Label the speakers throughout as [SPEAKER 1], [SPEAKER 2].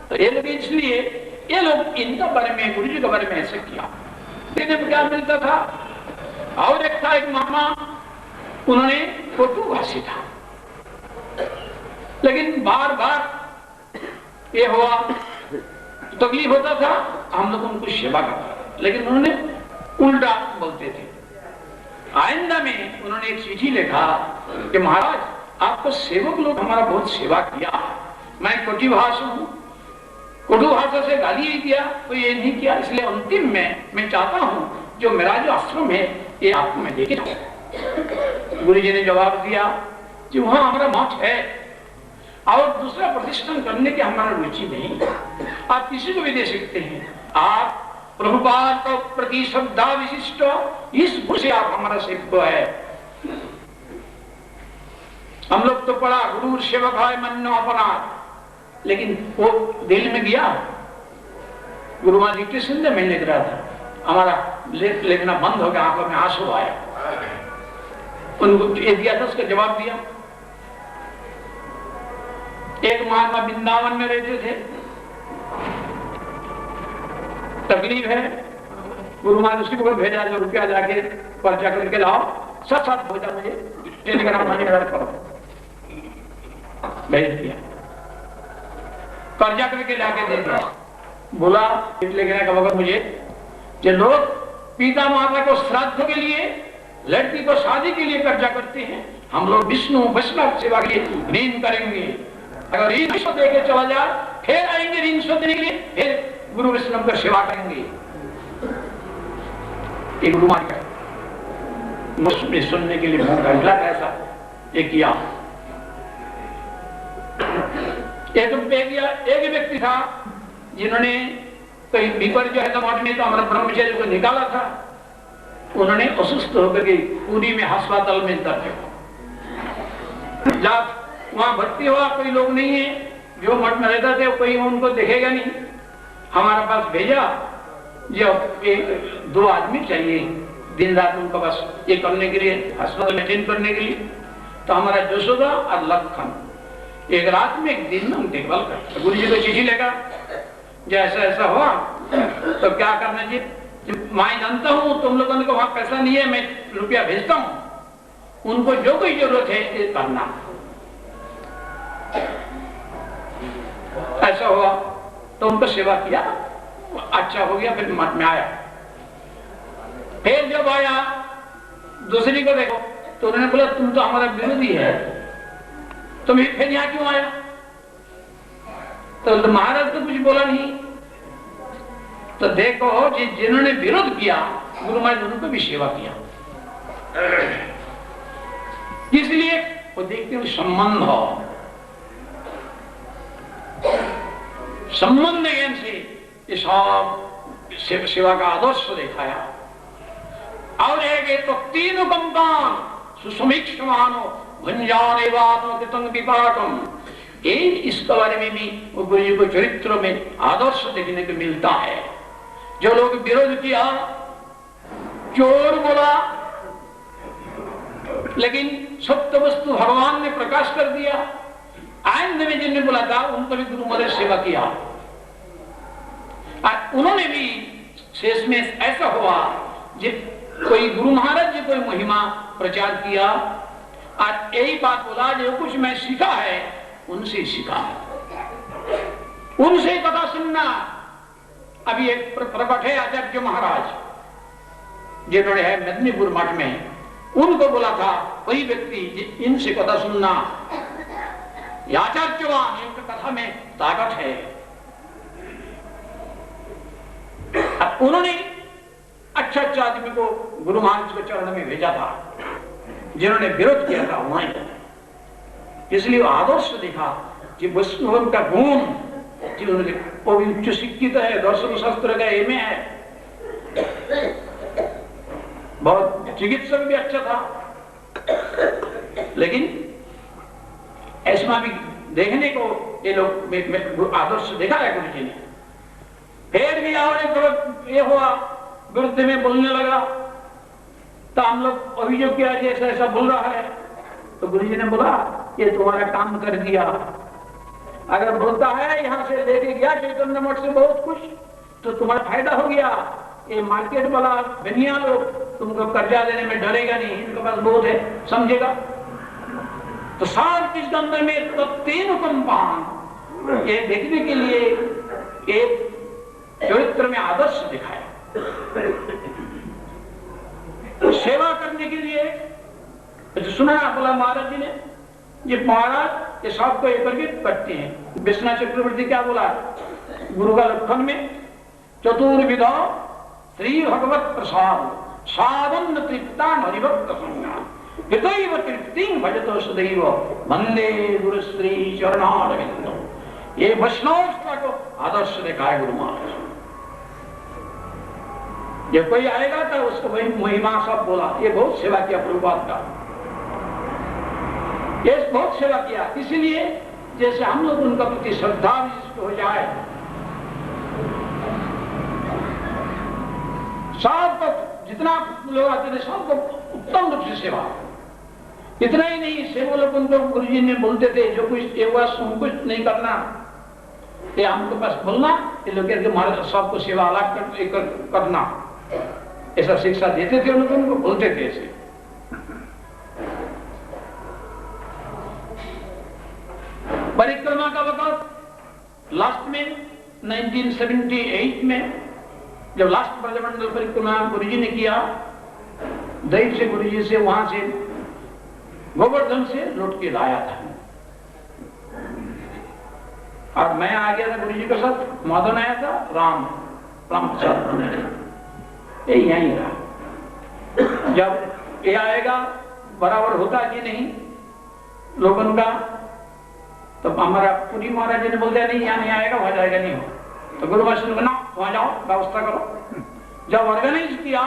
[SPEAKER 1] तो ये लोग इसलिए ये लोग इनका बारे में, गुरु जी के बारे में ऐसे किया। देने में क्या मिलता था? और एक था, एक मामा, उन्होंने कटुभाषी था, लेकिन बार बार ये हुआ, तकलीफ होता था, हम लोग उनको सेवा करते, लेकिन उन्होंने उल्टा बोलते थे। आइंदा में उन्होंने एक चिट्ठी लिखा कि महाराज, आपको सेवक लोग हमारा बहुत सेवा किया, मैं कटुभाषी हूं, कटु भाषा से गाली ही दिया, तो ये नहीं किया, इसलिए अंतिम में मैं चाहता हूं जो मेरा जो आश्रम है ये आपको मैं लेके जाऊं। गुरु जी ने जवाब दिया कि वहां हमारा मठ है और दूसरा प्रतिष्ठान करने की हमारा रुचि नहीं, आप किसी को भी दे सकते हैं, आप प्रभुपाद को प्रति श्रद्धा विशिष्ट इस गुण से आप हमारा सेवक है। हम लोग तो पढ़ा गुरु सेवक है मन्नो अपना, लेकिन वो दिल में गया। गुरु महाराज डिक्टेशन में लिख रहा था, हमारा लेख लिखना बंद हो गया, आंखों में आंसू आया। उनको ये दिया था, उसका जवाब दिया। एक महात्मा वृंदावन में रहते थे, तकलीफ है, गुरु महाराज उसके ऊपर भेजा, जो रुपया जाके पर्चा करके लाओ, साथ भेजा, मुझे टेलीग्राम करो, भेज दिया, कर्जा करके लाके दे दिया। बोला लेने का वक्त मुझे, जो लोग पिता माता को श्राद्ध के लिए, लड़की को शादी के लिए कर्जा करते हैं, हम लोग विष्णु वैष्णव सेवा के लिए ऋण करेंगे, अगर ऋण दे के चला जाए फिर आएंगे ऋण शोध देने के लिए, फिर गुरु वैष्णव का सेवा करेंगे। एक गुरु महाराज का मुझे सुनने के लिए मुंह गंजला ऐसा ये किया। एक व्यक्ति था जिन्होंने कहीं भीपर जो है मठ में, तो हमारे ब्रह्मचारी को निकाला था, उन्होंने असुस्थ होकर के पूरी में अस्पताल में दर्ज, जब वहां भर्ती हुआ, कोई लोग नहीं है, जो मठ में रहता थे कोई उनको देखेगा नहीं, हमारे पास भेजा, जब 2 आदमी चाहिए दिन रात उनको बस ये करने के लिए, अस्पताल मेंटेन करने के लिए, तो हमारा जसोदा और लखन एक रात में एक दिन में हम देखभाल करते। गुरु जी को चिट्ठी लेगा, जैसा ऐसा हुआ तो क्या करना चाहिए, मैं जानता हूँ तुम लोगों को वहां पैसा नहीं है, मैं रुपया भेजता हूँ, उनको जो कोई जरूरत है ये करना। ऐसा हुआ तो उनको सेवा किया, अच्छा हो गया, फिर मठ में आया। फिर जब आया दूसरी को देखो तो उन्होंने बोला तुम तो हमारा विरोधी है, तुम फिर यहाँ क्यों आया? तो महाराज तो कुछ बोला नहीं। तो देखो जिन्होंने विरोध किया, गुरु महाराज उनको भी सेवा किया, इसलिए वो देखते हुए संबंध हो, संबंध ज्ञान से इस सेवा का आदर्श दिखाया। और एक तो तीन कंपान सुसमीक्षमानो भंजाने विपाकम, इसके बारे में भी गुरु जी को चरित्र में आदर्श देखने को मिलता है। जो लोग विरोध किया, चोर बोला, लेकिन सत्य वस्तु भगवान ने प्रकाश कर दिया। आनंद में जिन्होंने बोला था उनको भी गुरु महाराज सेवा किया, उन्होंने भी शेष में ऐसा हुआ कोई गुरु महाराज जी कोई महिमा प्रचार किया और यही बात बोला जो कुछ मैं सीखा है उनसे सीखा, उनसे कथा सुनना। अभी एक प्रकट है आचार्य महाराज जिन्होंने है मेदिनीपुर मठ में, उनको बोला था वही व्यक्ति इनसे कथा सुनना, आचार्यवान इनकी कथा में ताकत है। अब उन्होंने अच्छा आदमी को गुरु महाराज के चरण में भेजा था, जिन्होंने विरोध किया था वहीं, इसलिए आदर्श देखा कि वैष्णव का गुण, जिन्होंने वो भी उच्च शिक्षित है, दर्शन शास्त्र का एम है, बहुत चिकित्सक भी अच्छा था, लेकिन ऐसा भी देखने को ये लोग आदर्श देखा है गुरु जी ने। फिर भी और ये हुआ, विरुद्ध में बोलने लगा, तो हम लोग अभियोग किया जैसा ऐसा बोल रहा है, तो गुरु जी ने बोला ये तुम्हारा काम कर दिया, अगर बोलता है यहाँ से लेके गया चैतन्य मठ से बहुत कुछ, तो तुम्हारा फायदा हो गया। ये मार्केट वाला बनिया लोग तुमको कर्जा देने में डरेगा नहीं, इनके पास बहुत है, समझेगा। तो सात चीज के अंदर में तत्तेन कंपान, ये देखने के लिए एक चरित्र में आदर्श दिखाया। तो सेवा करने के लिए तो सुना बोला महाराज जी ने, ये महाराज ये सबको एक करके करते हैं। विश्वनाथ चक्रवर्ती क्या बोला गुरु का लक्षण में, चतुर्विधा श्री भगवत प्रसाद साधन तृप्तान हरिभक्त संज्ञान हितैव तृप्तिं भजतो सदैव वंदे गुरु श्री चरणारविंदो। ये वैष्णव को आदर्श दिखाया गुरु महाराज। जब कोई आएगा तो उसको वही महिमा सब बोला, ये बहुत सेवा किया प्रभुपाद का, ये बहुत सेवा किया। इसीलिए जैसे हम लोग उनका प्रति श्रद्धा हो जाए, सबको जितना लोग आते थे सबको उत्तम रूप से सेवा। इतना ही नहीं, सेवा लोग उनको गुरु जी ने बोलते थे जो कुछ कुछ नहीं करना, ये हमको बस बोलना, ये लोग कहते महाराज सबको सेवा अलग करना, ऐसा शिक्षा देते थे उनको, बोलते थे ऐसे। परिक्रमा का वक्त लास्ट में 1978 में जब लास्ट ब्रजमंडल परिक्रमा गुरुजी ने किया, दैव से गुरुजी से वहां से गोवर्धन से लौट के लाया था, और मैं आ गया था गुरुजी के साथ, माधवन आया था, राम प्रसाद ये यहीं रहा। जब ये आएगा बराबर होता कि नहीं लोगों का, तो हमारा पुरी महाराज जी ने बोल दिया नहीं यहाँ नहीं आएगा, वहां जाएगा नहीं हो, तो गुरु महाराज ने बना वहां जाओ व्यवस्था करो। जब ऑर्गेनाइज किया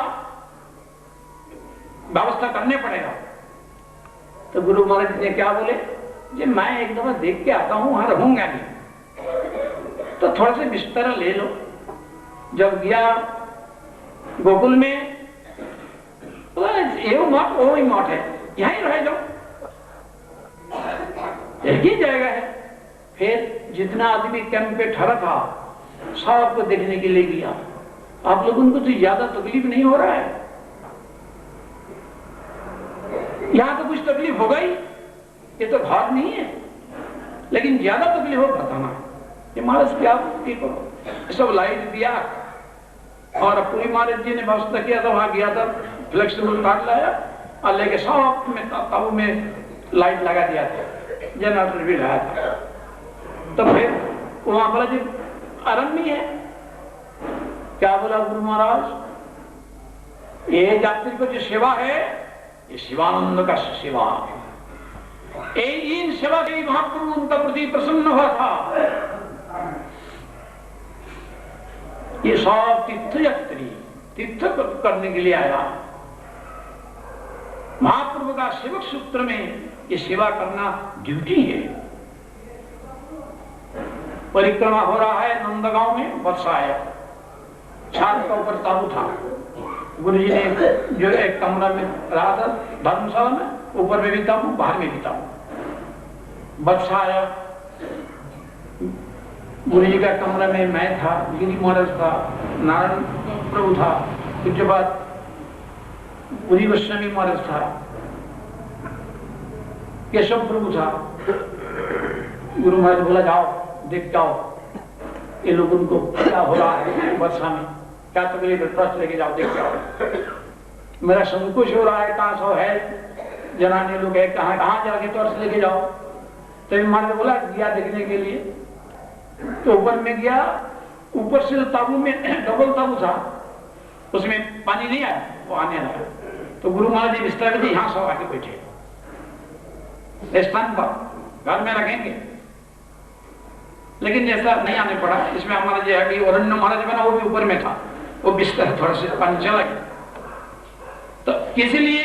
[SPEAKER 1] व्यवस्था करने पड़ेगा, तो गुरु महाराज ने क्या बोले, जी मैं एक दफा देख के आता हूं, वहां रहूंगा नहीं, तो थोड़ा सा बिस्तर ले लो। जब गया गोकुल में, तो ये मठ वो ही मठ है, यहीं रह जाओ, एक ही जगह है। फिर जितना आदमी कैंप पे ठहरा था सबको देखने के लिए गया। आप लोगों को तो ज्यादा तकलीफ नहीं हो रहा है, यहां तो कुछ तकलीफ होगा ही, ये तो घर नहीं है, लेकिन ज्यादा तकलीफ हो बताना। ये महाराज क्या करो, सब लाइट दिया, और पूरी महाराज जी ने व्यवस्था किया था, वहां गया था, फ्लेक्सिबल कार्ड लाया और लेके सब में ताबू में लाइट लगा दिया था, जनरेटर भी लाया था। तो फिर वहां बोला जी आराम नहीं है, क्या बोला गुरु महाराज, ये यात्री को जो सेवा है ये शिवानंद का सेवा, इन सेवा से महाप्रभु उनका प्रति प्रसन्न हुआ था। ये सब तीर्थयात्री तीर्थ करने के लिए आया, महाप्रभु का सेवक सूत्र में ये सेवा करना ड्यूटी है। परिक्रमा हो रहा है नंदगांव में, बस आया, छात का ऊपर ताबू था, गुरुजी ने जो एक कमरा में रहा था धर्मशाला में, ऊपर में भी ताबू बाहर में भी ताबू। बस आया, गुरुजी का कमरा में मैं था, गिरी महाराज था, नारायण प्रभु था, उसके बाद गुरु गोस्वामी महाराज था, केशव प्रभु था। गुरु महाराज बोला जाओ देख जाओ ये लोगों को क्या हो रहा है वर्षा में, क्या तकलीफ है, ट्रस्ट लेके जाओ देख जाओ। मेरा संकोच हो रहा है, कहाँ सो है जनाने लोग है, कहाँ कहाँ जाके ट्रस्ट लेके जाओ। तो महाराज बोला गया देखने के लिए, तो ऊपर में गया, ऊपर से ताबू में डबल ताबू था, उसमें पानी नहीं आया, वो आने लगा। तो गुरु महाराज जी बिस्तर में यहाँ सो आके बैठे, स्थान पर घर में रखेंगे, लेकिन जैसा नहीं आने पड़ा। इसमें हमारा जो है कि अरण्य महाराज बना, वो भी ऊपर में था, वो बिस्तर थोड़ा से पानी चला गया। तो इसलिए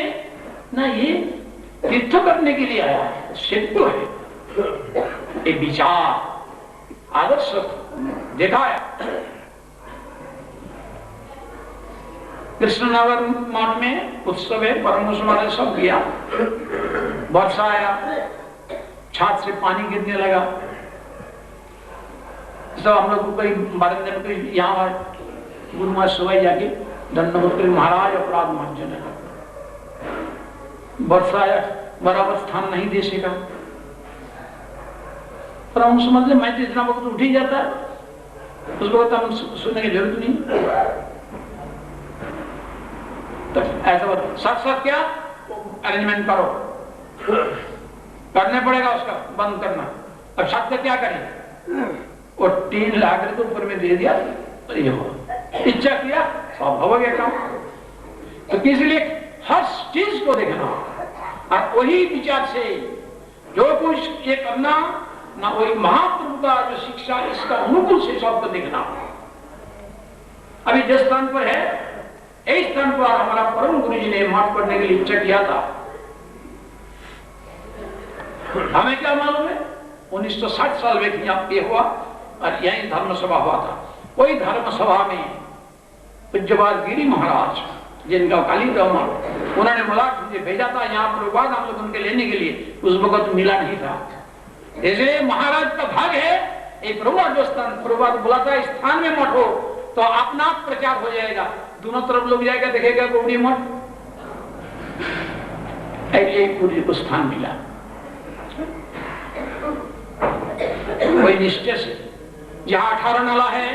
[SPEAKER 1] ना ये तीर्थ करने के लिए आया है, सिद्ध है, एक विचार आदर्श दिखाया। कृष्णनगर मठ में उत्सव है, परमहंस महाराज सब गया, वर्षा आया, छात से पानी गिरने लगा, सब हम लोग कोई बारंदे में कोई यहाँ गुरु महाराज सुबह जाके दंडवत कर महाराज अपराध मार्जन है, वर्षा बराबर स्थान नहीं दे सका। पर हम समझ ले मैं तो इतना वक्त उठ ही जाता है, उसको तो हम सुनने की जरूरत नहीं। तो ऐसा साथ साथ क्या अरेंजमेंट करो, करने पड़ेगा उसका बंद करना। अब साथ क्या करें, और 3 लाख रुपए ऊपर में दे दिया, ये हो इच्छा किया सब हो गया काम। तो किस लिए हर चीज को देखना और वही विचार से जो कुछ ये करना ना, वही महाप्रभु का जो शिक्षा इसका अनुकूल से सबको देखना। अभी जिस स्थान पर है इस स्थान पर हमारा परम गुरु जी ने मठ पढ़ने के लिए इच्छा किया था। हमें क्या मालूम है 1960 साल में यहाँ पे हुआ और यही धर्म सभा हुआ था। वही धर्म सभा में पूज्यपाद गिरी महाराज जिनका काली ब्रह्म, उन्होंने मुझे भेजा था यहाँ पर बाद हम लोग उनके लेने के लिए, उस वक्त मिला नहीं था। इसलिए महाराज का भाग है एक प्रभुपाद जो स्थान प्रभुपाद बोला था स्थान में मठ हो तो अपना प्रचार हो जाएगा, दोनों तरफ लोग जाएगा देखेगा गोबरी मठ। ऐसे गुरु को स्थान मिला वही निश्चय से। जहां 18 नाला है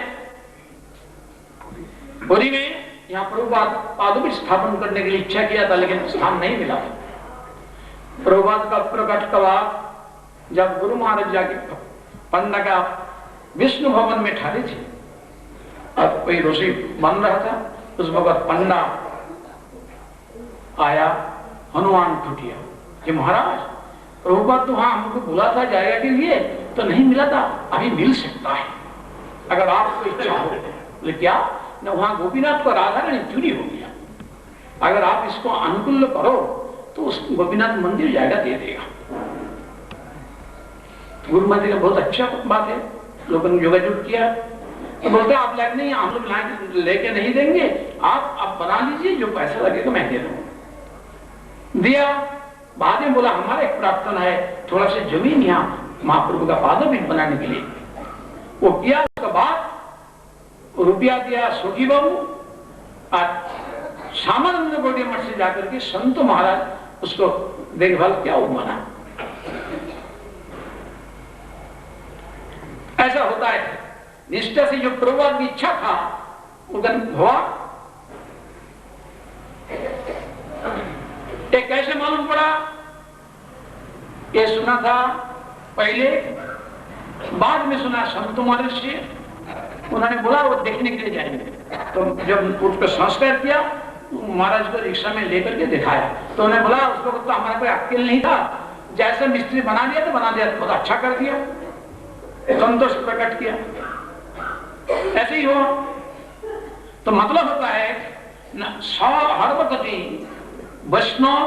[SPEAKER 1] बोरी में, यहाँ प्रभुपाद पादुका स्थापन करने के लिए इच्छा किया था लेकिन स्थान नहीं मिला। प्रभुपाद का प्रकट कवा जब गुरु महाराज जाके पंडा का विष्णु भवन में ठहरे थे और कोई ऋषि बन रहा था, उस वक्त पंडा आया, हनुमान टूटिया कि महाराज प्रभुपाद तो वहां हमको बुला था जाएगा के लिए तो नहीं मिला था, अभी मिल सकता है अगर आपको इच्छा हो। बोले क्या न, वहां गोपीनाथ को राधा रानी चूरी हो गया, अगर आप इसको अनुकूल करो तो उस गोपीनाथ मंदिर जाएगा दे देगा। गुरु महाराज का बहुत अच्छा बात है, लोगों ने योगायोग किया। तो बोलते आप लाइक नहीं, हम लोग लेके नहीं देंगे, आप बना लीजिए, जो पैसा लगेगा मैं दे दूंगा। दिया। बाद में बोला हमारा एक प्रार्थना है थोड़ा सा जमीन यहाँ महाप्रभु का पादपीठ बनाने के लिए, वो किया। उसके बाद रुपया दिया सोगी बाबू और श्यामानंद गौड़ी मठ से जाकर के संत महाराज उसको देखभाल किया, वो बना। ऐसा होता है निष्ठा से जो प्रभुपाद की इच्छा था उधर हुआ। एक कैसे मालूम पड़ा, ये सुना था पहले, बाद में सुना संत महाराज से, उन्होंने बोला वो देखने के लिए जाएंगे। तो जब उसको संस्कार किया महाराज को रिक्शा में लेकर के दिखाया तो उन्होंने बोला उसको तो हमारा कोई अकेल नहीं था, जैसे मिस्त्री बना दिया तो बना दिया, बहुत अच्छा कर दिया, संतोष प्रकट किया। ऐसे ही हो तो मतलब होता है हर वक्त वैष्णव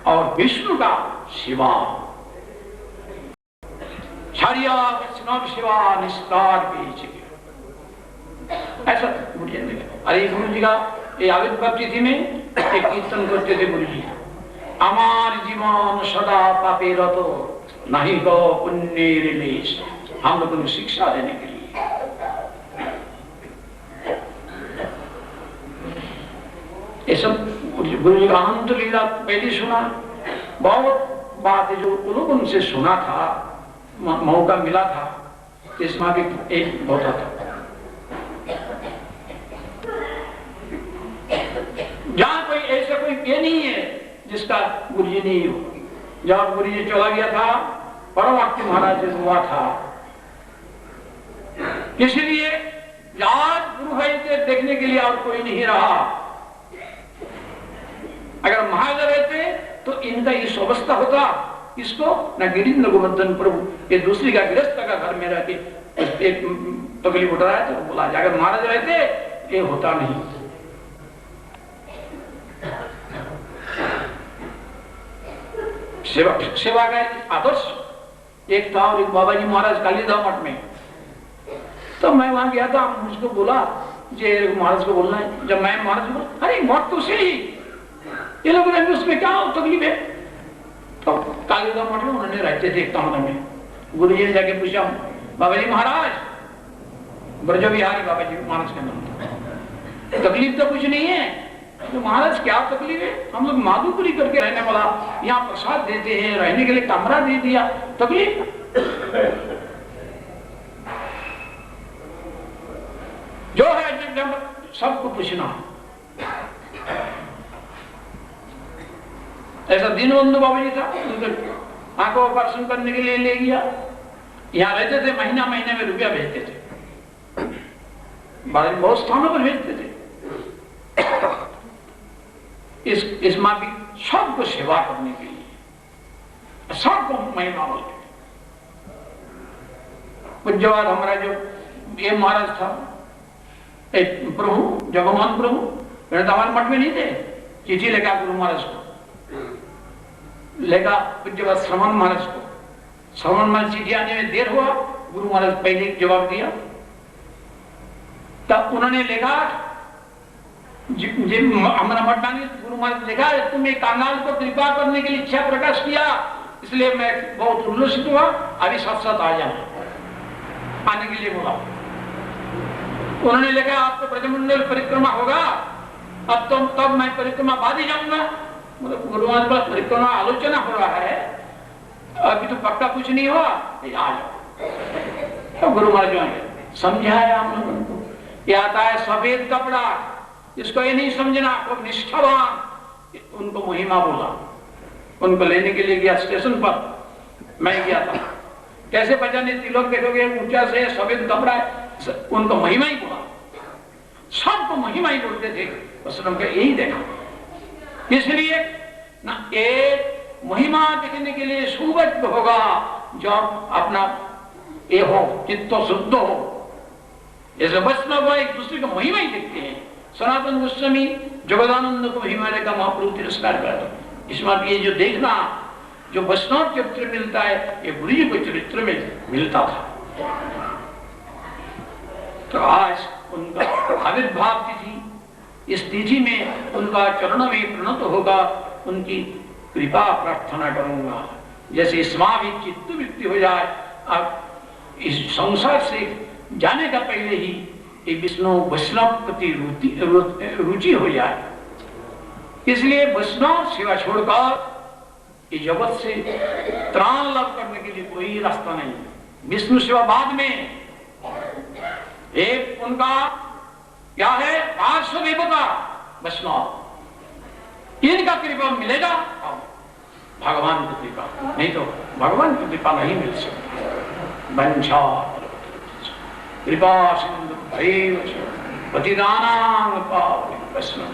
[SPEAKER 1] और विष्णु का शिवा, वैष्णव शिवा निस्तार बीच। ऐसा गुरु जी ने, अरे गुरु जी का ये आविर्भाव तिथि में एक कीर्तन करते थे गुरु जी, अमार जीवन सदा पापे रतो नहीं गो पुण्य रिलेश, हम लोगों को शिक्षा देने के लिए। ये सब गुरु जी का अनंत लीला पहले सुना, बहुत बात है जो लोगों से सुना था, मौका मिला था, इसमें भी एक होता था। जहां कोई ऐसा कोई ये नहीं है जिसका गुरु जी नहीं हो। जब गुरु जी चला गया था परमात्मा महाराज से हुआ था, इसलिए आज गुरु भाई के देखने के लिए और कोई नहीं रहा। अगर महाराज रहते तो इनका इस अवस्था होता, इसको न गिरिंद्र गोवर्धन प्रभु ये दूसरी का गृहस्थ का घर में रहते एक तकलीफ उठ रहा है तो बोला, अगर महाराज रहते ये होता नहीं। सेवा का आदर्श एक था, और एक बाबा जी महाराज कालीधाम मठ में, तो मैं वहां गया था, मुझको बोला जे महाराज को बोलना है। जब मैं महाराज को बोला अरे मठ तो सही, ये लोग रहेंगे उसमें क्या तकलीफ है। तो कालीधाम मठ में उन्होंने रहते थे एक कमरे में। गुरु जी ने जाके पूछा बाबा जी महाराज ब्रजविहारी बाबा जी महाराज के नाम। तकलीफ तो कुछ नहीं है तो महाराज क्या तकलीफ है, हम लोग माधुपुरी करके रहने वाला, यहाँ प्रसाद देते हैं, रहने के लिए कमरा दे दिया, तकलीफ? जो है जब सबको पूछना। ऐसा दीनबंधु बाबा जी था, आंखों ऑपरेशन करने के लिए ले गया, यहाँ रहते थे, महीना महीने में रुपया भेजते थे, बहुत स्थानों पर भेजते थे। इस माँ की सबको सेवा करने के लिए, सबको महिमा बोलते थे। पूज्यवाद हमारा जो ये महाराज था, एक प्रभु जगमान प्रभु, हमारे मठ में नहीं थे, चिट्ठी लेगा गुरु महाराज को, लेगा पूज्यवाद श्रवण महाराज को। श्रवण महाराज चिट्ठी आने में देर हुआ, गुरु महाराज पहले जवाब दिया, तब उन्होंने लेखा हमारा मठानी गुरु महाराज लिखा, तुम एक कांगाल को कृपा करने के लिए इच्छा प्रकाश किया, इसलिए मैं बहुत उल्लसित हुआ, अभी साथ साथ आ जाओ, आने के लिए बोला। उन्होंने लिखा आपको ब्रजमंडल परिक्रमा होगा, अब तुम तब मैं परिक्रमा बाद ही जाऊंगा। मतलब गुरु महाराज का परिक्रमा आलोचना हो रहा है, अभी तो पक्का कुछ नहीं हुआ, आ जाओ। तो गुरु महाराज आए, समझाया हम लोगों को, ये आता है सफेद कपड़ा, इसको ये नहीं समझना, वो निष्ठावान, उनको महिमा बोला। उनको लेने के लिए गया स्टेशन पर, मैं गया था, कैसे बचाने तिलक देखोगे ऊंचा से सफेद कपड़ा है, उनको महिमा ही बोला, सबको महिमा ही बोलते थे, बस उनको यही देखा। इसलिए ना एक महिमा देखने के लिए सुबह होगा जब अपना ये हो, चित्त शुद्ध हो। जैसे वैष्णव एक दूसरे को महिमा ही देखते हैं। सनातन गोस्वामी जगदानंद को हिमालय का महाप्रभु तिरस्कार करता, इसमें ये जो देखना जो वैष्णव चरित्र मिलता है, ये गुरु जी को चरित्र में मिलता था। तो आज उनका आविर्भाव तिथि, इस तिथि में उनका चरणों में प्रणत होगा, उनकी कृपा प्रार्थना करूंगा। जैसे स्वामी चित्त वृत्ति हो जाए, अब इस संसार से जाने का पहले ही ये विष्णु वैष्णव प्रति रुचि हो जाए। इसलिए वैष्णव सेवा छोड़कर इस जगत से त्राण लाभ करने के लिए कोई रास्ता नहीं। विष्णु सेवा बाद में, एक उनका क्या है पार्श्व देवता वैष्णव, इनका कृपा मिलेगा भगवान की कृपा, नहीं तो भगवान की कृपा नहीं मिल सकती। वंशा कृपा सिंधु पतिदानां पावनी वैष्णव।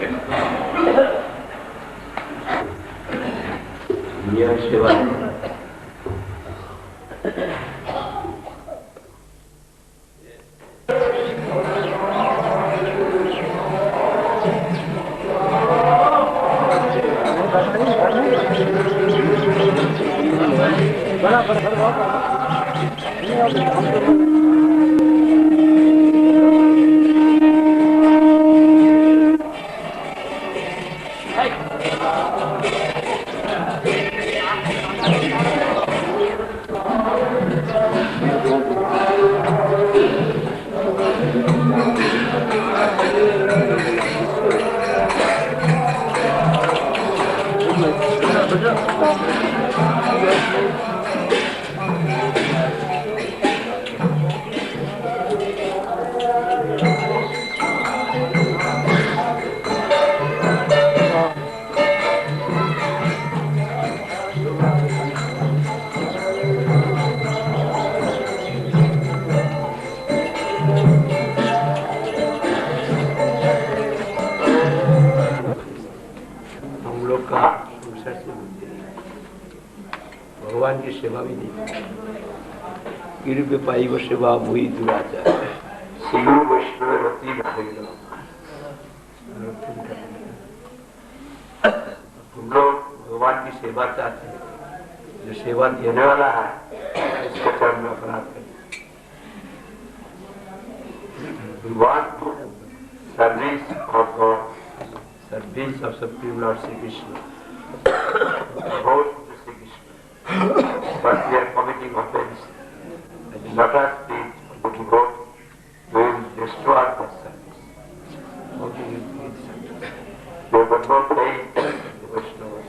[SPEAKER 2] भगवान की सेवा भी नहीं, गिर पाई वो सेवा वही दुराचार हम लोग भगवान की सेवा चाहते हैं, जो सेवा देने वाला है इसके चरण में अपराध करें। Service of God, service of supreme Lord Shri Krishna, but we are committing offense. Let us teach the devote who destroy the service. They were not trained the Vaishnavas.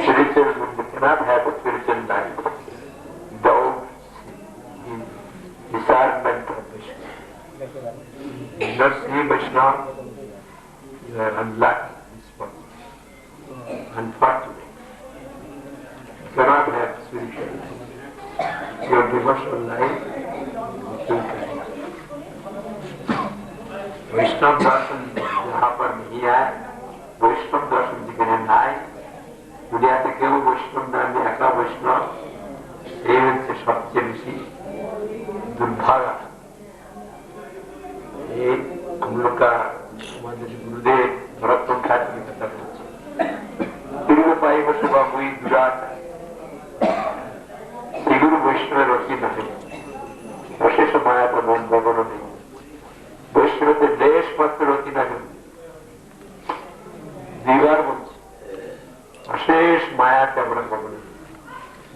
[SPEAKER 2] Spiritual, we cannot have a spiritual life without the discernment of Vaishnava. You do not see Vaishnava, you are unlucky in this world. Unfortunate. You cannot have spiritual life. Your devotional life will kill you. वैष्णव दर्शन यहाँ पर नहीं आए, वैष्णव दर्शन जिन्हें न आए, दुनिया से केवल वैष्णव नाम एका वैष्णव से सबसे बेसी दुर्भाग्य। ये हम लोग का हमारे गुरुदेव भरतम ठाकुर की कथा करते तिरुपाई वैष्णव हुई दुरात श्री गुरु वैष्णव रोटी नहीं विशेष माया का मन भगवान नहीं वैष्णव देश मात्र रोटी नहीं दीवार अशेष माया का बड़ा भगवान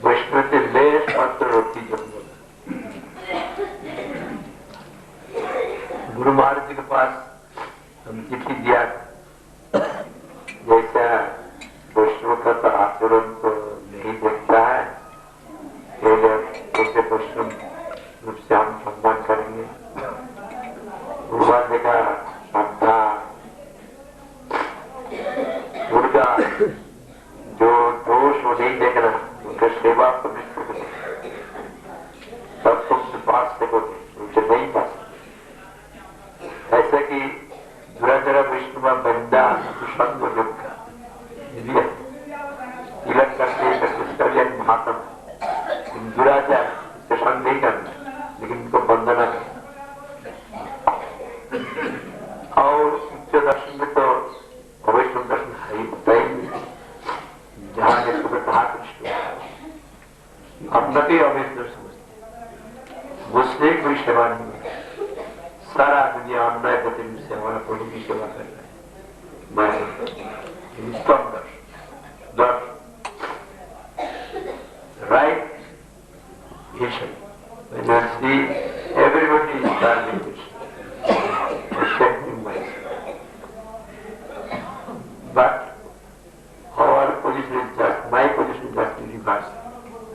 [SPEAKER 2] वैष्णव के देश मात्र रोटी जब गुरु महाराज जी के पास हम चिट्ठी दिया जैसा वैष्णव का तो आचरण तो नहीं देखता है कैसे वैष्णव रूप से हम सम्मान करेंगे गुरु महाराज जी का श्रद्धा दुर्गा जो दोष वो नहीं देखना उनका सेवा को नहीं तब तुमसे पास सकोगे उनसे नहीं पास ऐसा कि दुराचारा विष्णु बंदा दुष्मन को योग का तिलक करके महात्म दुराचार इससे संग नहीं करना लेकिन उनको वंदना करना और उच्च दर्शन में तो वैष्णव दर्शन है ही होता ही नहीं जहां जिसको कहा कृष्ण अपना भी अवैध समझते उसने कोई सेवा नहीं सारा दुनिया अन्याय पति से हमारा प्रभु की सेवा कर रहा है मैं उत्तम दर्शन right vision when you see everybody is starting vision accepting myself but our position is just my position is just in reverse.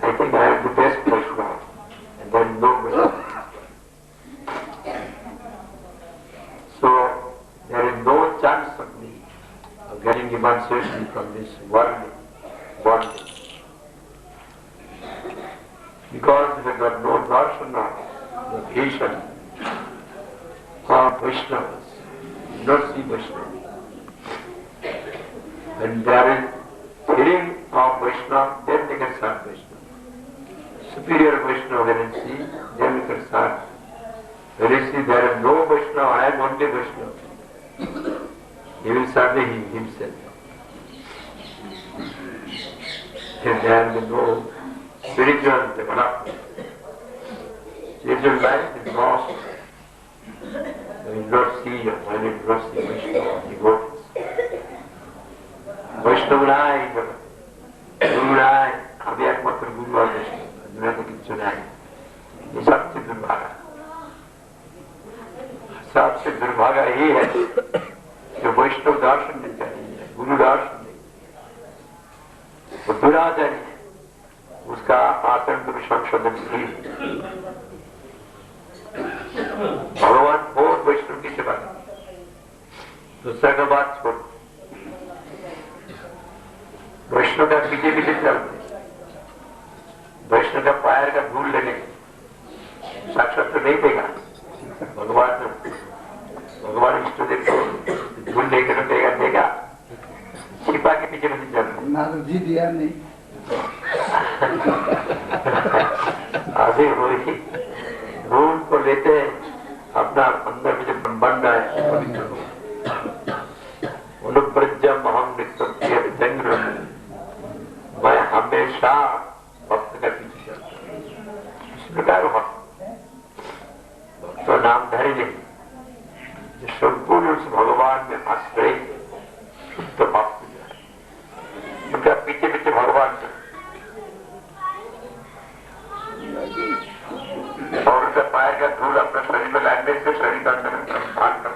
[SPEAKER 2] I think I am the best person and there is no question. So there is no chance of me of getting emancipation from this worldly bondage. Because we got no darshan of the vision of Vaishnavas, not see Vaishnavas. When there is hearing of Vaishnava, then they can serve Vaishnava. Superior Vaishnava when you see, then we can serve. When you see there is no Vaishnava, I am only Vaishnava. He will serve himself. Then there will be no spiritual development. Spiritual life is lost. When you not see or when you not see Vaishnava, devotees. Vaishnava নাই, गुरु নাই, আমি একমাত্র গুরু আর বৈষ্ণব, দুনিয়াতে কিছু নাই। ये सबसे दुर्भागा। सबसे दुर्भागा ये है जो वैष्णव दर्शन नहीं चाहिए, गुरु दर्शन नहीं। वो दुराचारी है, उसका आचरण कभी संशोधन नहीं। भगवान बहुत वैष्णव की सेवा करते। दूसरा का बात छोड़ वैष्णव का पीछे पीछे चलते वैष्णव का पैर का धूल लेने साक्षात तो नहीं देगा भगवान इष्ट देव को धूल लेकर देगा देगा छिपा के पीछे पीछे चलते
[SPEAKER 3] नारद जी दिया नहीं
[SPEAKER 2] आगे वही धूल को लेते अपना अंदर में जो बन रहा है अनुब्रजम हम नित्य मैं हमेशा भक्त का पीछे चलता हूँ इस प्रकार भक्त तो नामधारी नहीं जो संपूर्ण उस भगवान में आश्रय शुद्ध भक्त उनका पीछे पीछे भगवान और उनका माया का धूल अपने शरीर में लाने से शरीर का अंदर भाग कर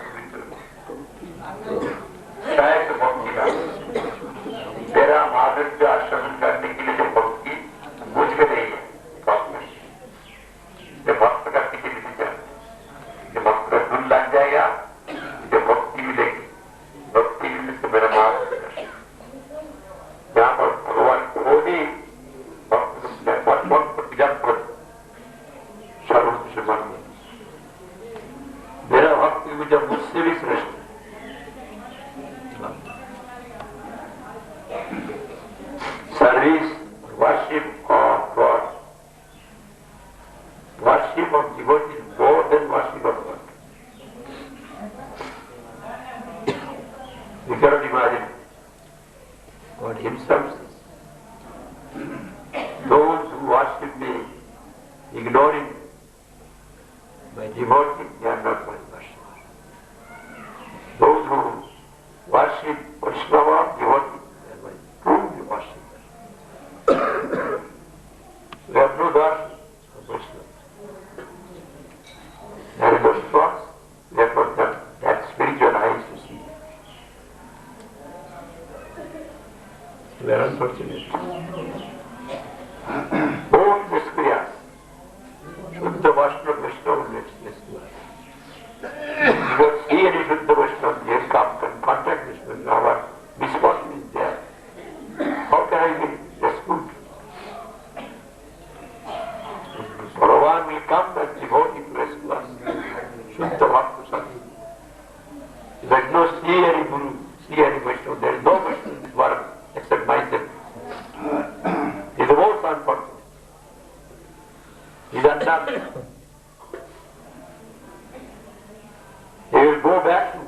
[SPEAKER 2] शायद भक्ति का तेरा महावीर आश्रम करने के लिए जो भक्ति मुझ में नहीं है भक्त का किसी भी नहीं भक्त का धूल लग जाएगा जो भक्ति मिलेगी भक्ति मिलने से मेरा मार्ग यहाँ पर भगवान को भी मेरा भक्त जब मुझसे भी श्रेष्ठ service worship of God worship of devotee more than worship of God you cannot imagine God himself says those who worship me ignoring my devotee, they are not my worshippers. Those who worship Vaishnava devotee, they are my true worshippers. We have no doubt of Vaishnavas. There is no response, we have got that spiritual eyes to see. We are unfortunate. All these prayers Shuddha Vaishnava Vaishnava makes this to us. Because here is Shuddha Vaishnava, they come and contact this with our misfortune is there. How can I be rescued? Bhagavan will come as devotee to rescue us. Shuddha Bhakta Sati. There is no Sri Hari Guru, Sri Hari Vaishnava, there is no Vaishnava in this world except myself. He is the most unfortunate. He is undone. He will go back to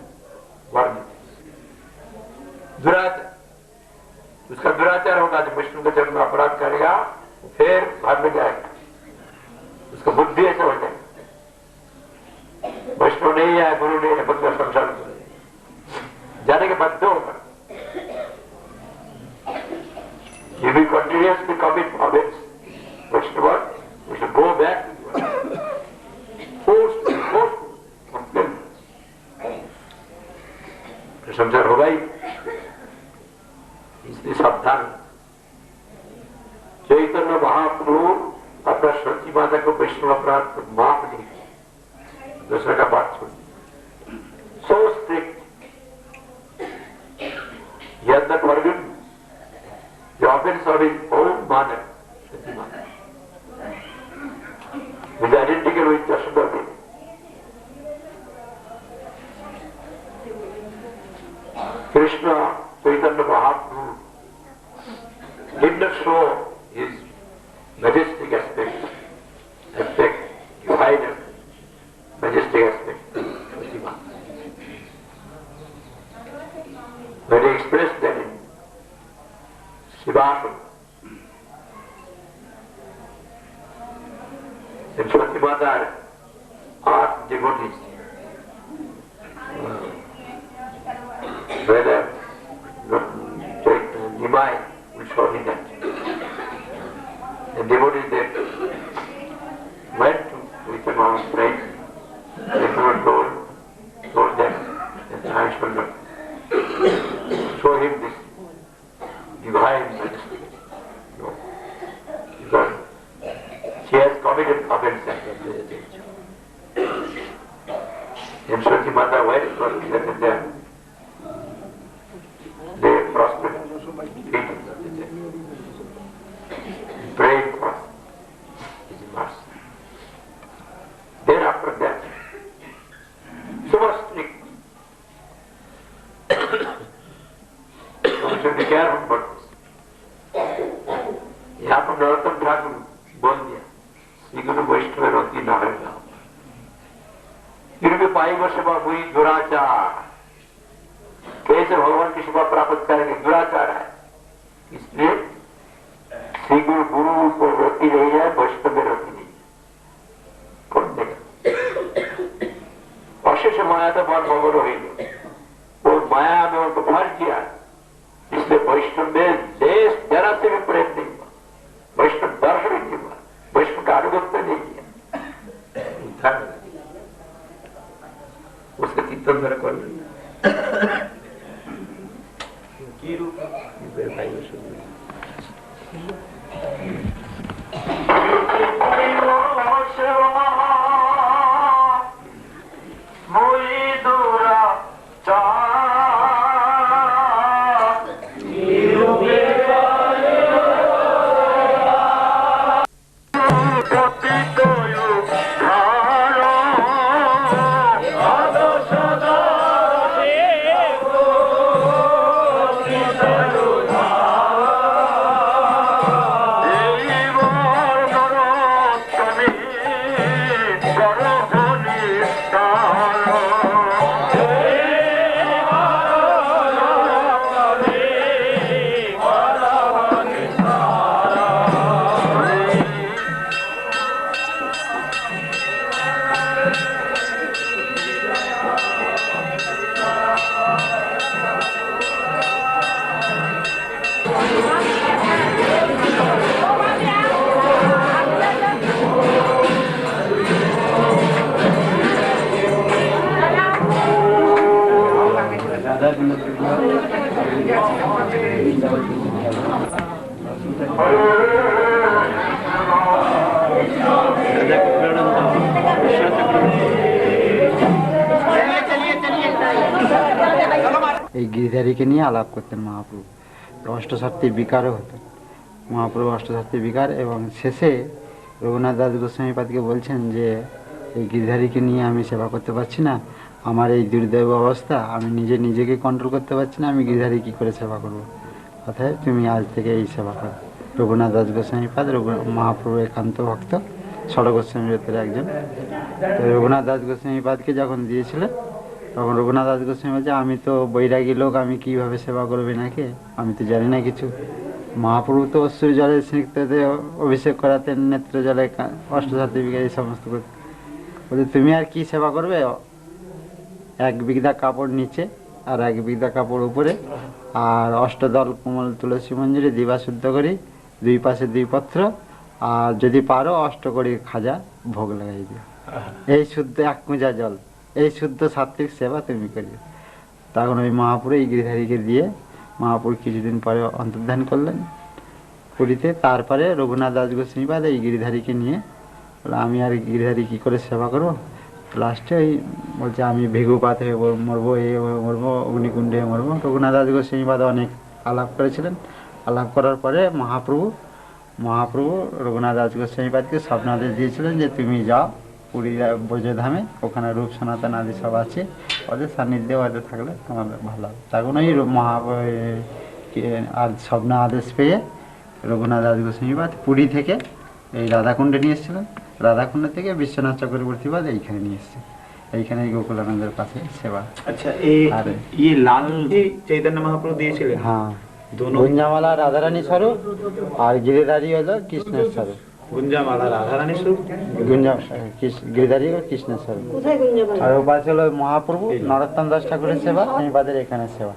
[SPEAKER 2] world. दुराचार, उसका दुराचार होगा जब विष्णु का जन्म अपराध करेगा फिर भाग में जाएगा उसका बुद्धि ऐसा हो जाएगा वैष्णव नहीं है गुरु नहीं है बदला संसार जाने के बाद होगा If we continuously commit habits, Vaishnava, we should go back to the force complain. संसार होगा ही इसलिए सावधान चैतन्य महाप्रभु अपना सती माता को वैष्णव अपराध माफ नहीं दूसरे का बात छोड़ सो स्ट्रिक्ट यह तक वर्गन the offense of his own mother, Sati Mata, is identical with Yashoda Devi. Krishna, Chaitanya Mahaprabhu, did not show his majestic aspect, divine majestic aspect, Sati Mata. But he expressed that in Shivasana. And Sati Mata are devotees. Whether Nimai will show me that. The devotees that went to with among friends, they told them that I shall not show him this divine majesty. No. Because she has committed offense at the age. And Sati Mata went for them. They prospered, prayed for his mercy. Then after that, so much strict. So we should be careful for this. यहाँ पर नरोत्तम ठाकुर बोल दिया श्री गुरु वैष्णव रोती न होगा फिर भी 5 वर्ष बाद हुई दुराचार कैसे भगवान की शोभा प्राप्त करेंगे दुराचार है इसलिए श्री गुरु को रोती नहीं है वैष्णव में रोती नहीं है कौन देगा अशेष माया तो बहुत मगन हो वो माया में उनको भर किया इसलिए वैष्णव में देश जरा से भी प्रेम नहीं हुआ वैष्णव दर्शन नहीं हुआ वैष्णव का अनुगत्य नहीं किया तो मेरे को
[SPEAKER 3] এই গিরিধারীকে নিয়ে আলাপ করতেন মহাপ্রভু। অষ্টসাত্ত্বিক বিকারও হতো, মহাপ্রভু অষ্টসাত্ত্বিক বিকার। এবং শেষে রঘুনাথ দাস গোস্বামীপাদকে বলছেন যে এই গিরিধারীকে নিয়ে আমি সেবা করতে পারছি না, আমার এই দুর্দৈব অবস্থা, আমি নিজেকে কন্ট্রোল করতে পারছি না, আমি গিরিধারী কী করে সেবা করব, অতএব তুমি আজ থেকে এই সেবা করো। রঘুনাথ দাস গোস্বামীপাদ মহাপ্রভু একান্ত ভক্ত, ষড় গোস্বামীর ভেতরে একজন। তো রঘুনাথ দাস গোস্বামীপাদকে যখন দিয়েছিলেন তখন রঘুনাথ দাস গোস্বামী বলছে, আমি তো বৈরাগী লোক, আমি কীভাবে সেবা করবো নাকি, আমি তো জানি না কিছু। মহাপ্রভু তো অশ্রু জলে স্নিগ্ধতে অভিষেক করাতেন, নেত্র জলে অষ্টসাত্ত্বিক এই সমস্ত করতে। বলছে তুমি আর কি সেবা করবে, এক বিঘা কাপড় নিচে আর এক বিঘা কাপড় উপরে, আর অষ্টদল কোমল তুলসী মঞ্জুরি দিবা শুদ্ধ করি, দুই পাশে দুই পত্র, আর যদি পারো অষ্টকড়ি খাজা ভোগ লাগাই দিও, এই শুদ্ধ এক কুঁজা জল, এই শুদ্ধ সাত্ত্বিক সেবা তুমি করিও। তখন ওই মহাপুরু এই গিরিধারীকে দিয়ে মহাপুরু কিছুদিন পরে অন্তর্ধান করলেন পুরীতে। তারপরে রঘুনাথ দাস গোস্বামীপাদ এই গিরিধারীকে নিয়ে বলে, আমি আর গিরিধারী কী করে সেবা করবো। লাস্টে ওই বলছে, আমি ভৃগুপাত হয়ে মরবো, এ হয়ে মরবো, অগ্নিকুণ্ডে হয়ে মরবো। রঘুনাথ দাস গোস্বামীপাদ অনেক আলাপ করেছিলেন। আলাপ করার পরে মহাপ্রভু রঘুনাথ দাস গোস্বামীপাদকে স্বপ্নাদেশ দিয়েছিলেন যে তুমি যাও পুরী ব্রজধামে, ওখানে রূপ সনাতন আদি সব আছে, ওদের সান্নিধ্যে ওদের থাকলে তোমাদের ভালো হবে। তখন ওই আর স্বপ্ন আদেশ পেয়ে রঘুনাথ দাস গোস্বামীপাদ পুরী থেকে এই রাধাকুণ্ডে নিয়ে এসেছিলেন, রাধাকুণ্ড থেকে বিশ্বনাথ চক্রবর্তীপাদ এইখানে নিয়ে এসছে, এইখানে গোকুলানন্দের পাশে সেবা।
[SPEAKER 4] আচ্ছা, এই লাল চৈতন্য মহাপ্রভু দিয়েছিলেন?
[SPEAKER 3] হ্যাঁ, গুঞ্জামালা রাধারানী স্বরূপ আর গিরিধারী হলো কৃষ্ণের স্বরূপ।
[SPEAKER 4] গুঞ্জামালা রাধারানী স্বরূপ,
[SPEAKER 3] গিরিধারী ও কৃষ্ণের স্বরূপ। আর ও পাশে হলো মহাপ্রভু নরোত্তম দাস ঠাকুরের সেবা, গোস্বামীপাদের এখানে সেবা।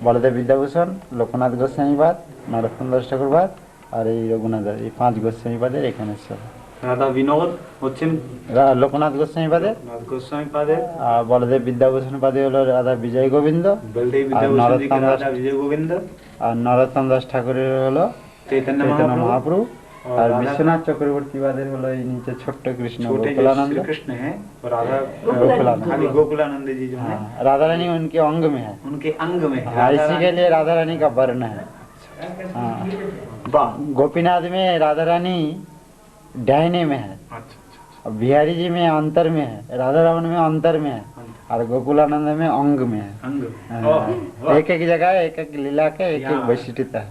[SPEAKER 3] বলদেব বিদ্যাভূষণ, লোকনাথ গোস্বামীপাদ, নরোত্তম দাস ঠাকুরপাদ আর এই রঘুনাথ, এই পাঁচ গোস্বামীপাদের এখানে সেবা।
[SPEAKER 4] রাধা বিনোদ হচ্ছেন
[SPEAKER 3] লোকনাথ গোস্বামীপাদের,
[SPEAKER 4] গোস্বামীপাদের,
[SPEAKER 3] আর বলদেব বিদ্যাভূষণ পাদে হলো রাধা বিজয় গোবিন্দ, আর নরোত্তম দাস ঠাকুরের হলো চৈতন্য মহাপ্রভু, আর বিশ্বনাথ চক্রবর্তী বাদের হলো এই নিচে ছোট্ট কৃষ্ণ गोकुलानंद
[SPEAKER 4] कृष्ण है, और राधा गोकुलानंद जी जो है
[SPEAKER 3] राधा रानी उनके अंग में है,
[SPEAKER 4] उनके अंग में है,
[SPEAKER 3] इसी के लिए राधा रानी का वर्ण है। गोपीनाथ में राधा रानी डायने में है, बिहारी जी में अंतर में है, राधा रमन में अंतर में है, और गोकुलानंद में अंग में है। एक एक जगह एक एक लीला के एक एक वैशिष्ट्यता है।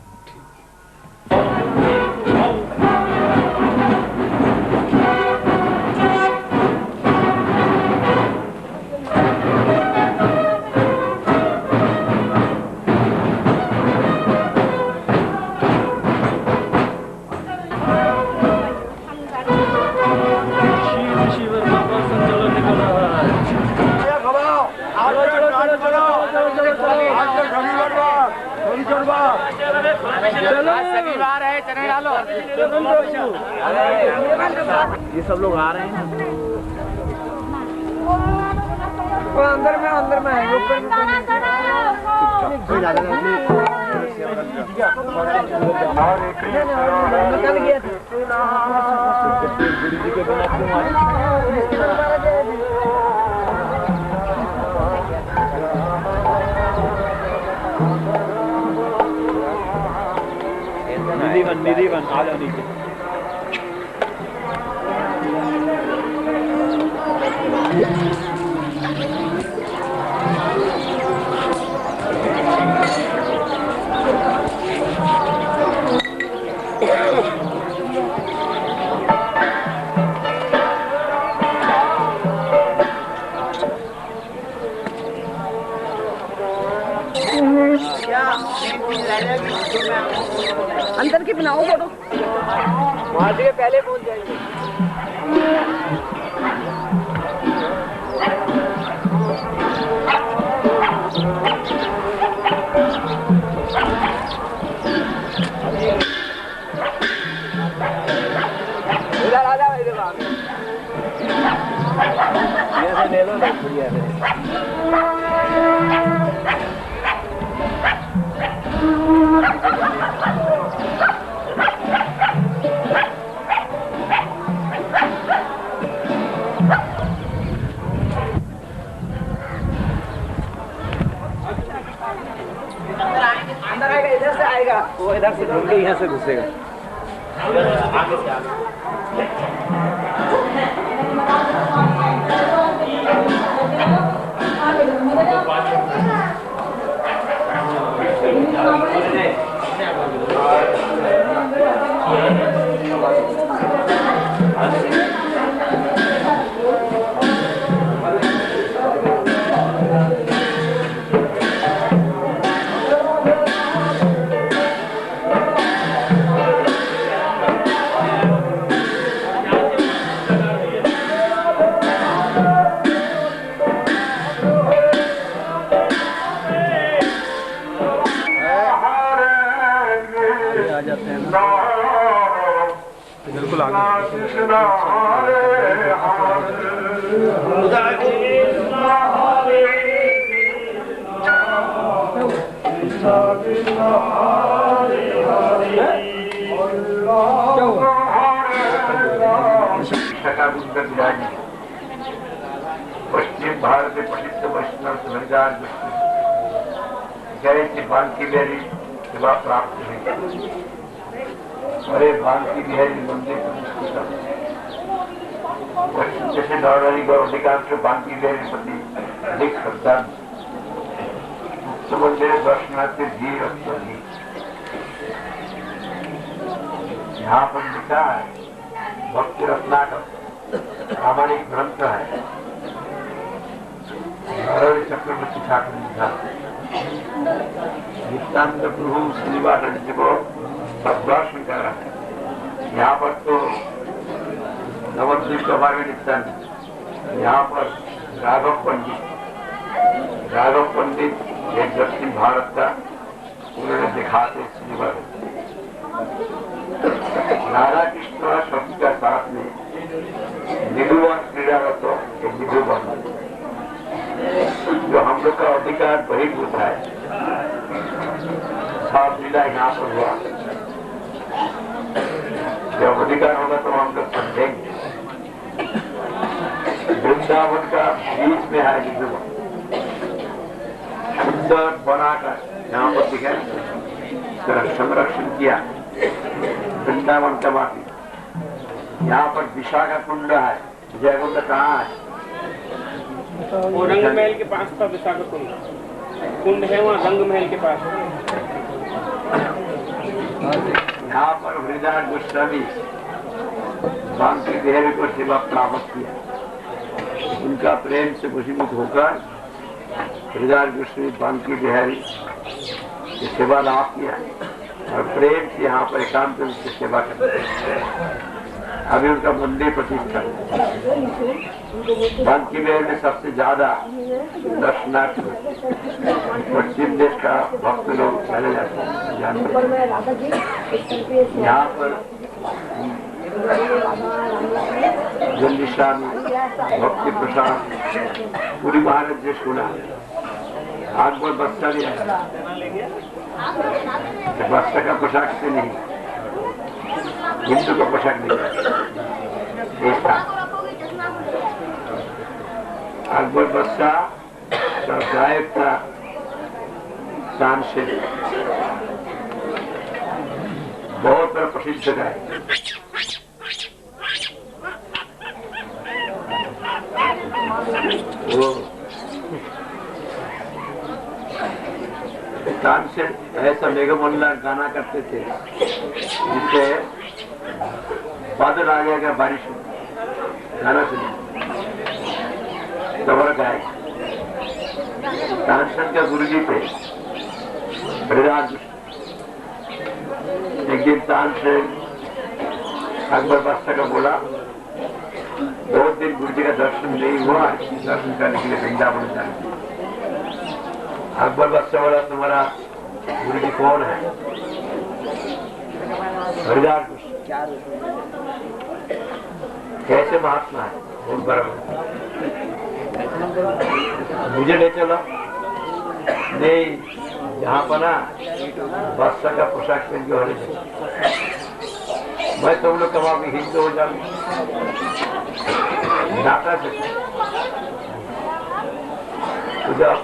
[SPEAKER 4] ये सब लोग आ रहे हैं।
[SPEAKER 5] अंदर में है निकल गया
[SPEAKER 4] निधि बन आ जाओ नीचे।
[SPEAKER 5] अंदर की बनाओ फोटो वहां से पहले पहुंच जाएंगे। इधर आ जाओ इधर ये ले लो बढ़िया है। अंदर आएगा इधर से आएगा वो इधर से ढूंढ के यहाँ से घुसेगा आगे से आगे।
[SPEAKER 4] बिल्कुल आगे
[SPEAKER 2] पश्चिम भारत में प्रसिद्ध वैष्णव समझदार जय बांकी बिहारी सेवा प्राप्त हुई। अरे बांकी बिहारी मंदिर प्रतिष्ठित जैसे नॉर्मली अधिकांश बांकी बिहारी प्रति अधिक श्रद्धा मंदिर दर्शनार्थी भीड़ अत्यधिक। यहाँ पर लिखा है भक्ति रत्नाकर प्रामाणिक ग्रंथ है चक्रवर्ती ठाकुर लिखा नित्यानंद प्रभु श्रीनिवास जी को दर्शन कर रहा है। यहाँ पर तो नवद्वीप के बारे में नित्यानंद, यहाँ पर राघव पंडित एक दक्षिण भारत का उन्होंने दिखाते श्रीनिवास राधा कृष्ण शब्द का साथ में निधुवन क्रीड़ारत एक निधुवन जो हम लोग का अधिकार बहिर्भूत है सात लीला यहाँ पर हुआ। जब अधिकार होगा तो हम लोग समझेंगे। वृंदावन का बीच में है निधुवन सुंदर बनाकर यहाँ पर दिखाया संरक्षण किया वृंदावन का माफी। यहाँ पर विशाखा कुंड है। जयकुंड कहाँ है?
[SPEAKER 6] वो रंग महल के पास था विशाखा कुंड है वहाँ रंग महल के पास।
[SPEAKER 2] यहाँ पर हृदय गोस्वामी बांकी बिहारी को सेवा प्राप्त किया। उनका प्रेम से वशीभूत होकर हृदय गोस्वामी बांकी बिहारी की सेवा लाभ किया और प्रेम से यहाँ पर एकांत रूप से सेवा करते हैं। अभी उनका मंदिर प्रतिष्ठा बांकी बिहारी में सबसे ज्यादा दर्शनार्थ पश्चिम देश का भक्त लोग चले जाते हैं। यहाँ पर जल्दी स्वामी भक्ति प्रसाद पूरी महाराज ने सुना, अकबर बादशाह भी आया, बादशाह का पोशाक से नहीं, हिंदू का पोशाक नहीं, अकबर बादशाह का गायक था तानसेन, बहुत बड़ा प्रसिद्ध गायक। वो तानसेन ऐसा मेघमल्ला गाना करते थे जिससे बादल आ जाएगा, बारिश हो, गाना सुनिए, तबर गायक। तानसेन का गुरुजी थे हरिदास। एक दिन तानसेन अकबर बादशाह का बोला, 2 दिन गुरुजी का दर्शन नहीं हुआ, दर्शन करने के लिए वृंदावन जाए। अकबर बादशाह बोला, तुम्हारा गुरुजी कौन है? हरिदास कैसे महात्मा है, बहुत बड़ा, मुझे ले चलो। नहीं, यहाँ पर ना बादशाह का पोशाक पहन के होने चाहिए, मैं तुम लोग कमा भी हिंदू हो जाऊंगी, नाटा से तो जब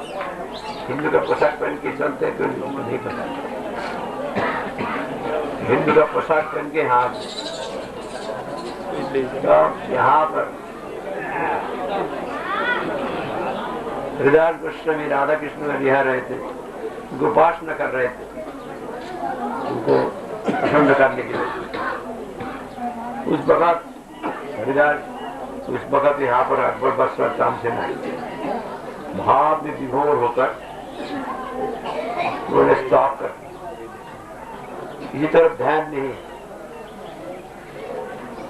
[SPEAKER 2] हिंदू का पोशाक पहन के चलते हैं तो इन लोगों को नहीं पता, हिंदू का पोशाक पहन के हाथ तो यहाँ पर हरिदास गोस्वामी राधा कृष्ण में रिहा रहे थे, उनको उपासना कर रहे थे, उनको प्रसन्न करने के लिए। उस वक्त हरिदास, उस वक्त यहाँ पर अकबर बादशाह तानसेन आए, भाव में विभोर होकर उन्होंने स्टॉप कर दिया, किसी तरफ ध्यान नहीं।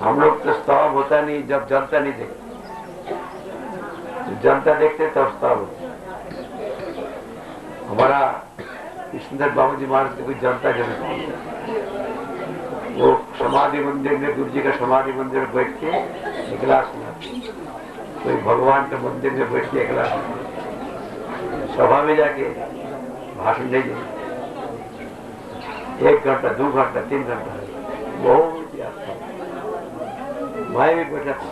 [SPEAKER 2] हम लोग तो स्टॉप होता नहीं जब जनता नहीं देखती, जनता देखते तब स्टॉप होता। हमारा कृष्णधर बाबू जी महाराज की कोई जनता जरूर नहीं, वो समाधि मंदिर में, गुरु जी का समाधि मंदिर में बैठ के एक गिलास सुनाते, कोई भगवान के मंदिर में बैठ के एक गिलास, सभा में जाके भाषण नहीं देते, 1 घंटा 2 घंटा 3 घंटा, बहुत याद था। मैं भी बैठा था,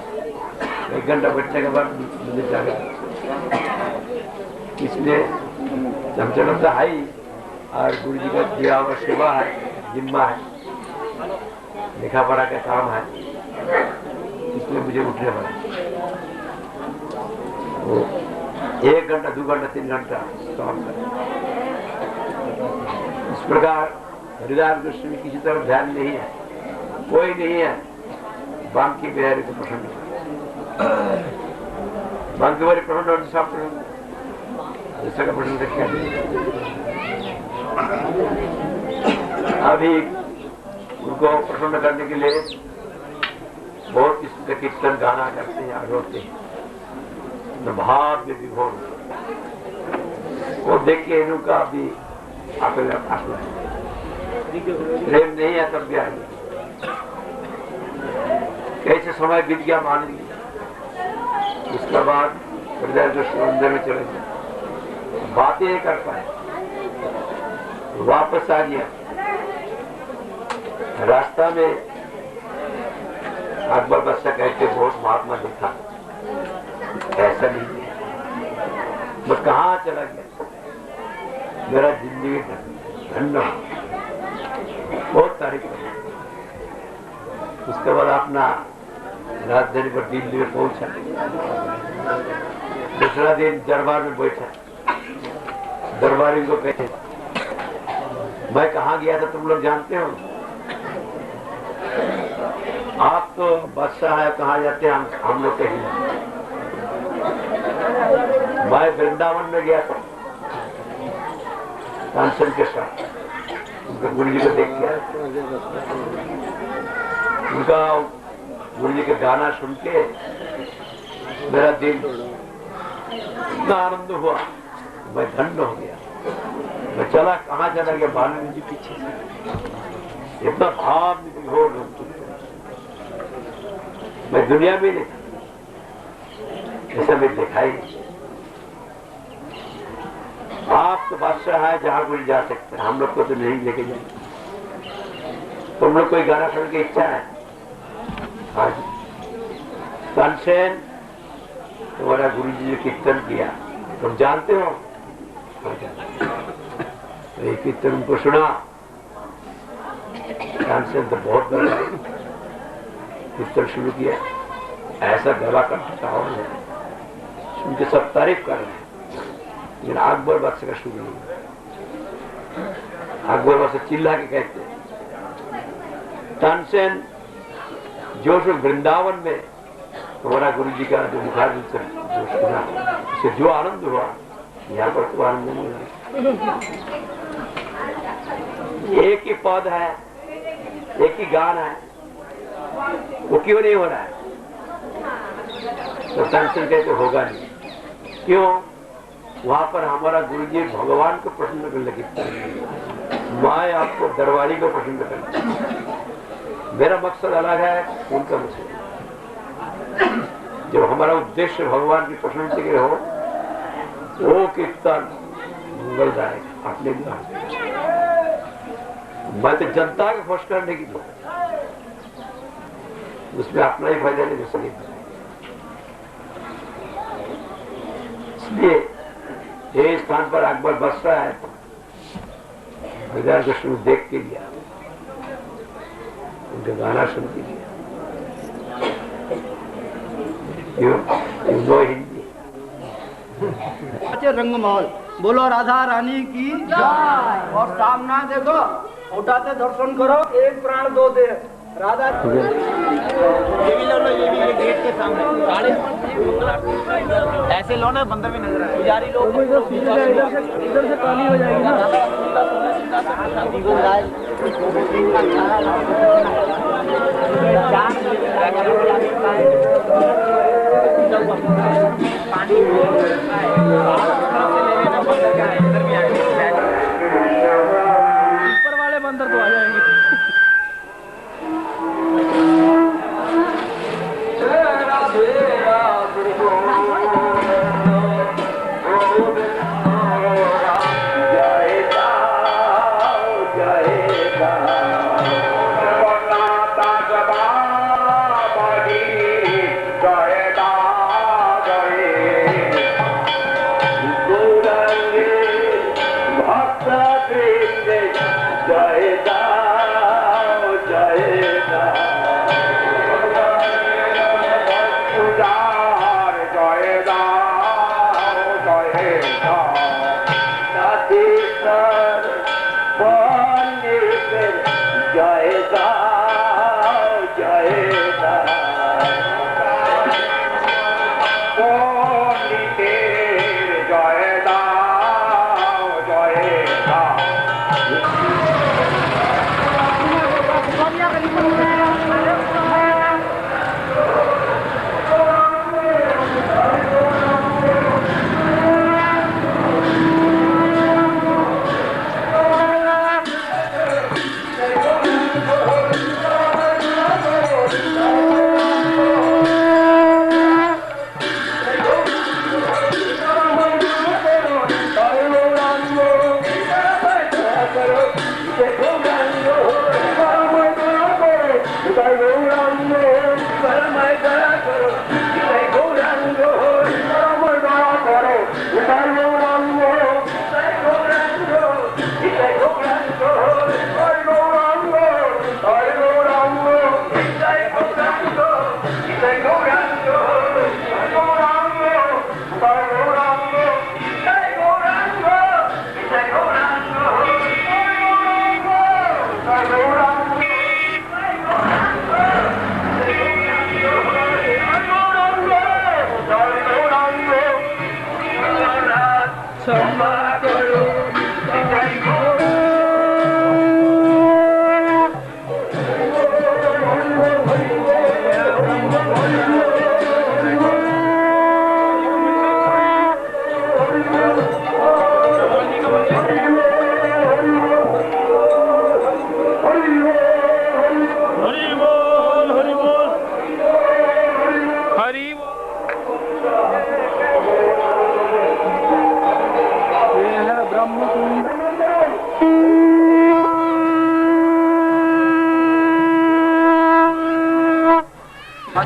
[SPEAKER 2] 1 घंटा बैठने के बाद मुझे जागा, इसलिए चमचम तो है ही, और गुरु जी का दिया हुआ सेवा है, जिम्मा है, लिखा पढ़ा का काम है, इसलिए मुझे उठने पड़ा। 1 घंटा 2 घंटा 3 घंटा काम कर। इस प्रकार हरिदास गोस्वामी किसी तरफ ध्यान नहीं है, कोई नहीं है बांकी बिहारी को पसंद, बांकी वाले पसंद और सब पसंद, जैसा का पसंद क्या। अभी उनको प्रसन्न करने के लिए बहुत किस्म के कीर्तन गाना करते हैं, रोते हैं, तो भाव में विभोर, वो देख के इनका भी प्रेम नहीं है तब भी आगे। कैसे समय बीत गया मान लीजिए, उसके बाद हृदय जो मंदिर में चले गए, बातें नहीं कर पाए, वापस आ गया। रास्ता में अकबर बादशाह कहते बहुत महात्मा दिखा, ऐसा नहीं, मैं कहाँ चला गया, मेरा जिंदगी धन्य, बहुत तारीफ कर। उसके बाद अपना राजधानी पर दिल्ली में पहुंचा, दूसरा दिन दरबार में बैठा, दरबारी को कहते मैं कहाँ गया था तुम लोग जानते हो? आप तो बादशाह है, कहाँ जाते हैं हम लोग कहीं। मैं वृंदावन में गया था तानसेन के साथ, उनके गुरु जी को देख के, उनका गुरु जी के गाना सुन के मेरा दिल इतना आनंद हुआ, मैं धन्य हो गया। मैं चला, कहाँ चला गया मालूम जी, पीछे इतना भाव हो, मैं दुनिया में नहीं ऐसा मैं देखा ही। तो बादशाह है, जहां कोई जा सकता है, हम लोग को तो नहीं लेके जाए। तुम लोग कोई गाना सुन के इच्छा है? हाँ जी। तानसेन, तुम्हारा गुरु जी ने कीर्तन किया, तुम जानते हो? तो ये कीर्तन उनको सुना। तानसेन तो बहुत बड़ा कीर्तन शुरू किया, ऐसा गला करता हो, उनके सब तारीफ कर रहे हैं। लेकिन अकबर बादशाह का शुरू नहीं। अकबर बादशाह चिल्ला के कहते हैं, तानसेन जो वृंदावन में हमारा गुरु जी का जो मुखारबिन से जो सुना, उससे जो आनंद हुआ, यहाँ पर तो आनंद नहीं हुआ। एक ही पद है, एक ही गान है, वो क्यों नहीं हो रहा है? तो तानसेन कहते होगा नहीं। क्यों? वहां पर हमारा गुरु जी भगवान को प्रसन्न करने लगे, मैं आपको दरबारी को प्रसन्न करना। मेरा मकसद अलग है, उनका मकसद। जब हमारा उद्देश्य भगवान की प्रसन्नता के लिए हो, वो कीर्तन मंगलदायक अपने मैं तो जनता को खुश करने की दो, उसमें अपना ही फायदा नहीं हो सके। इसलिए ये स्थान पर अकबर बस रहा है, भगवान कृष्ण देख के लिया, उनका गाना सुन के लिया। हिंदी
[SPEAKER 5] रंगमहल, बोलो राधा रानी की जय। और सामना देखो, उठाते दर्शन करो, एक प्राण दो दे राधा। ये भी लो, ये भी गेट के सामने ऐसे लो ना, बंदर भी नजर आए। पुजारी लोग इधर से पानी हो जाएगी ना। ऊपर वाले बंदर तो आ जाएंगे।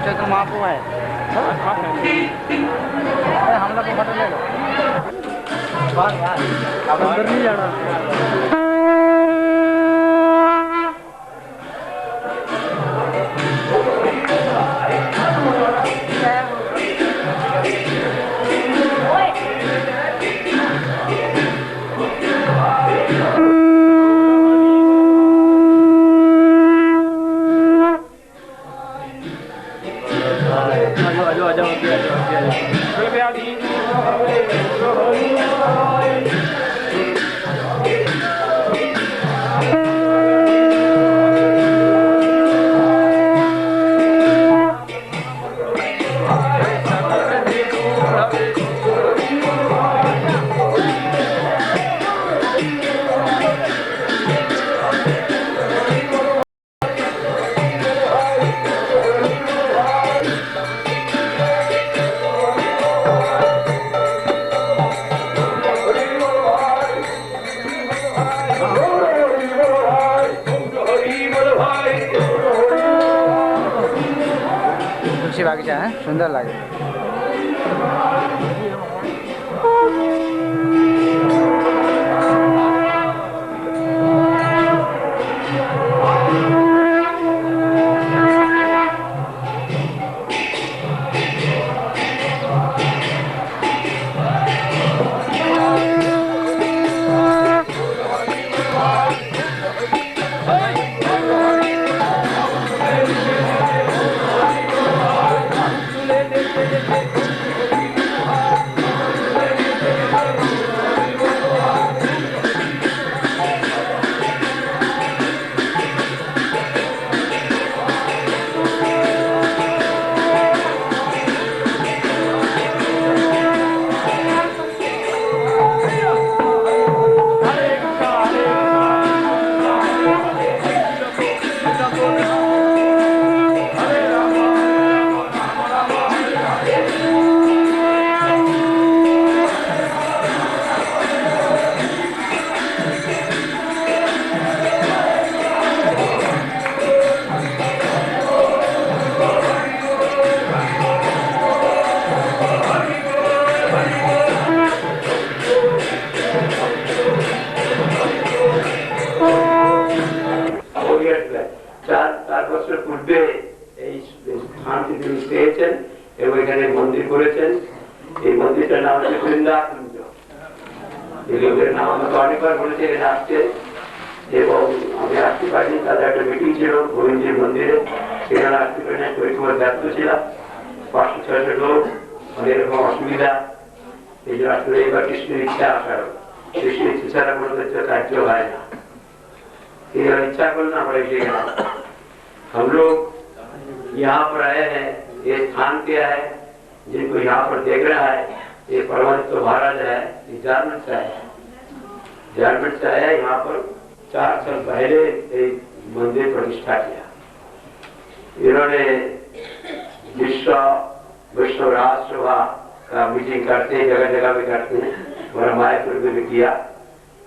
[SPEAKER 3] चैतन्य महाप्रभु है। अरे हम लोग को फोटो ले लो। अब अंदर नहीं जाना। तुलसी बागीचा है, सुंदर लगे।
[SPEAKER 2] मंदिर করেছেন। এই মন্দিরটার নাম হচ্ছে বৃন্দাকুঞ্জ। লোকের নাম আমাকে অনেকবার বলেছে এখানে আসতে, এবং আমি আসতে পারিনি। তাদের একটা মিটিং ছিল গোবিন্দজির মন্দিরে, সেখানে আসতে পারিনি। ওই সময় ব্যস্ত ছিলাম, 500-600 লোক, অনেক রকম অসুবিধা। এই জন্য আসলে এবার কৃষ্ণের ইচ্ছা আসার, কৃষ্ণের ইচ্ছা ছাড়া কোনো কার্য হয় না। इच्छा करना पड़ेगी। हम लोग यहाँ पर आए हैं, ये स्थान क्या है जिनको यहाँ पर देख रहा है, ये परमात्मा तो महाराज है, झारखंड से आया है। झारखंड से आया, यहाँ पर 4 साल पहले एक मंदिर प्रतिष्ठा किया। इन्होंने विश्व वैष्णव राष्ट्रसभा का मीटिंग करते हैं, जगह जगह में करते हैं। हमारा मायापुर में भी किया,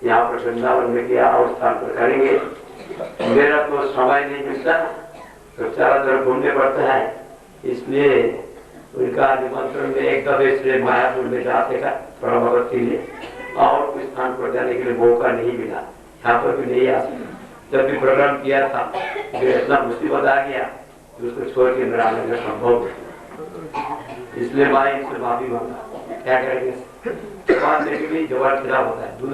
[SPEAKER 2] यहाँ पर वृंदावन में किया, और स्थान पर करेंगे। मेरा तो समय नहीं मिलता, तो चारों तरफ घूमने पड़ता है, इसलिए उनका निमंत्रण में एक दफे इसलिए मायापुर में जाते का थोड़ा बहुत के लिए, और कुछ स्थान पर जाने के लिए मौका नहीं मिला। यहाँ पर भी नहीं आ सकता। जब भी प्रोग्राम किया था, फिर इतना मुसीबत आ गया कि उसको छोड़ के मेरा आना संभव नहीं, इसलिए मैं इनसे माफी मांगा। क्या करेंगे, जवाब देने के लिए जवाब खिलाफ होता है, दूध